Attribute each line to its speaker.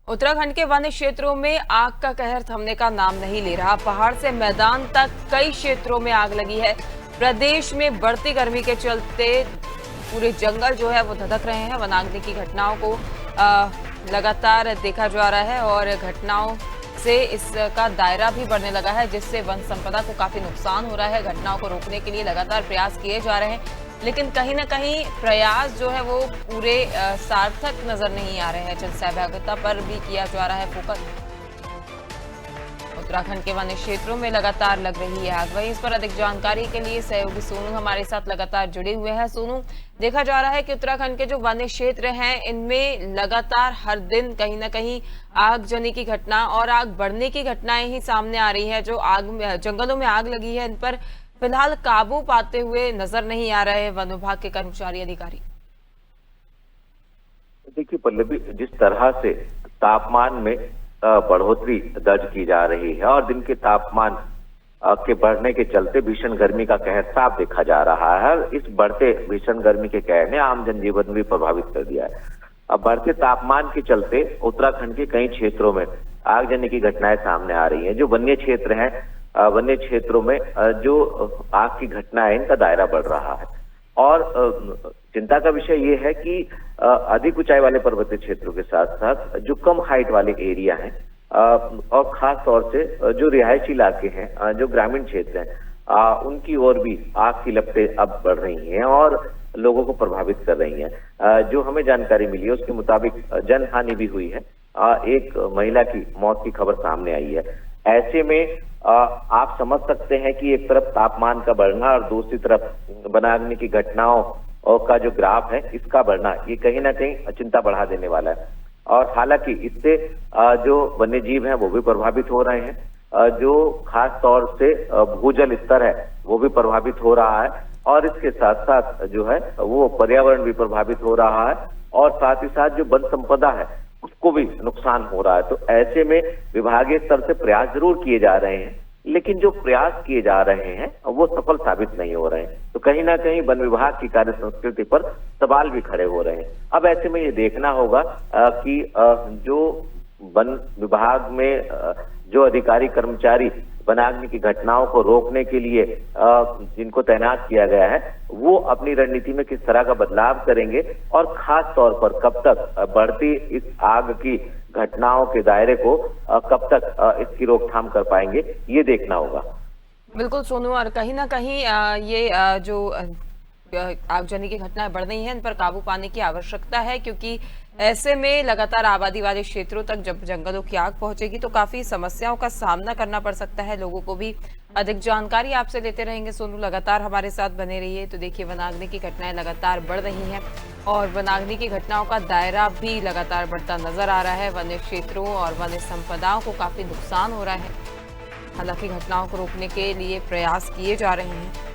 Speaker 1: उत्तराखंड के वन्य क्षेत्रों में आग का कहर थमने का नाम नहीं ले रहा। पहाड़ से मैदान तक कई क्षेत्रों में आग लगी है। प्रदेश में बढ़ती गर्मी के चलते पूरे जंगल जो है वो धधक रहे हैं। वनाग्नि की घटनाओं को लगातार देखा जा रहा है और घटनाओं से इसका दायरा भी बढ़ने लगा है, जिससे वन संपदा को काफी नुकसान हो रहा है। घटनाओं को रोकने के लिए लगातार प्रयास किए जा रहे हैं, लेकिन कहीं ना कहीं प्रयास जो है वो पूरे सार्थक नजर नहीं आ रहे हैं। जन सहभागिता पर भी किया जा रहा है फोकस। उत्तराखंड के वन्य क्षेत्रों में लगातार लग रही है आग। वहीं इस पर अधिक जानकारी के लिए सहयोगी सोनू हमारे साथ लगातार जुड़े हुए हैं। सोनू, देखा जा रहा है कि उत्तराखंड के जो वन्य क्षेत्र हैं इनमें लगातार हर दिन कहीं ना कहीं आगजनी की घटना और आग बढ़ने की घटनाएं ही सामने आ रही है। जो जंगलों में आग लगी है, इन पर फिलहाल काबू पाते हुए नजर नहीं आ रहे वन विभाग के कर्मचारी अधिकारी।
Speaker 2: देखिए पल्लवी, जिस तरह से तापमान में बढ़ोतरी दर्ज की जा रही है और दिन के तापमान के बढ़ने के चलते भीषण गर्मी का कहर साफ देखा जा रहा है। इस बढ़ते भीषण गर्मी के कहर ने आम जनजीवन भी प्रभावित कर दिया है। अब बढ़ते तापमान के चलते उत्तराखंड के कई क्षेत्रों में आगजनी की घटनाएं सामने आ रही हैं। जो वन्य क्षेत्र हैं, वन्य क्षेत्रों में जो आग की घटना है, इनका दायरा बढ़ रहा है। और चिंता का विषय ये है कि अधिक ऊंचाई वाले पर्वतीय क्षेत्रों के साथ साथ जो कम हाइट वाले एरिया हैं और खास तौर से जो रिहायशी इलाके हैं, जो ग्रामीण क्षेत्र हैं, उनकी ओर भी आग की लपटें अब बढ़ रही हैं और लोगों को प्रभावित कर रही हैं। जो हमें जानकारी मिली है उसके मुताबिक जनहानि भी हुई है। एक महिला की मौत की खबर सामने आई है। ऐसे में आप समझ सकते हैं कि एक तरफ तापमान का बढ़ना और दूसरी तरफ वनाग्नि की घटनाओं का जो ग्राफ है इसका बढ़ना, ये कहीं ना कहीं चिंता बढ़ा देने वाला है। और हालांकि इससे जो वन्य जीव हैं वो भी प्रभावित हो रहे हैं। जो खास तौर से भूजल स्तर है वो भी प्रभावित हो रहा है और इसके साथ साथ जो है वो पर्यावरण भी प्रभावित हो रहा है और साथ ही साथ जो वन संपदा है उसको भी नुकसान हो रहा है। तो ऐसे में विभागीय स्तर से प्रयास जरूर किए जा रहे हैं, लेकिन जो प्रयास किए जा रहे हैं वो सफल साबित नहीं हो रहे हैं। तो कहीं ना कहीं वन विभाग की कार्य संस्कृति पर सवाल भी खड़े हो रहे हैं। अब ऐसे में ये देखना होगा कि जो वन विभाग में जो अधिकारी कर्मचारी वनाग्नि की घटनाओं को रोकने के लिए जिनको तैनात किया गया है, वो अपनी रणनीति में किस तरह का बदलाव करेंगे और खास तौर पर कब तक बढ़ती इस आग की घटनाओं के दायरे को कब तक इसकी रोकथाम कर पाएंगे, ये देखना होगा।
Speaker 1: बिल्कुल सोनू, और कहीं ना कहीं ये जो आगजनी की घटनाएं बढ़ रही हैं, इन पर काबू पाने की आवश्यकता है, क्योंकि ऐसे में लगातार आबादी वाले क्षेत्रों तक जब जंगलों की आग पहुंचेगी तो काफी समस्याओं का सामना करना पड़ सकता है लोगों को भी। अधिक जानकारी आपसे लेते रहेंगे सोनू, लगातार हमारे साथ बने रहिए। तो देखिए, वनाग्नि की घटनाएं लगातार बढ़ रही हैं और वनाग्नि की घटनाओं का दायरा भी लगातार बढ़ता नजर आ रहा है। वन्य क्षेत्रों और वन्य संपदाओं को काफी नुकसान हो रहा है। हालांकि घटनाओं को रोकने के लिए प्रयास किए जा रहे हैं।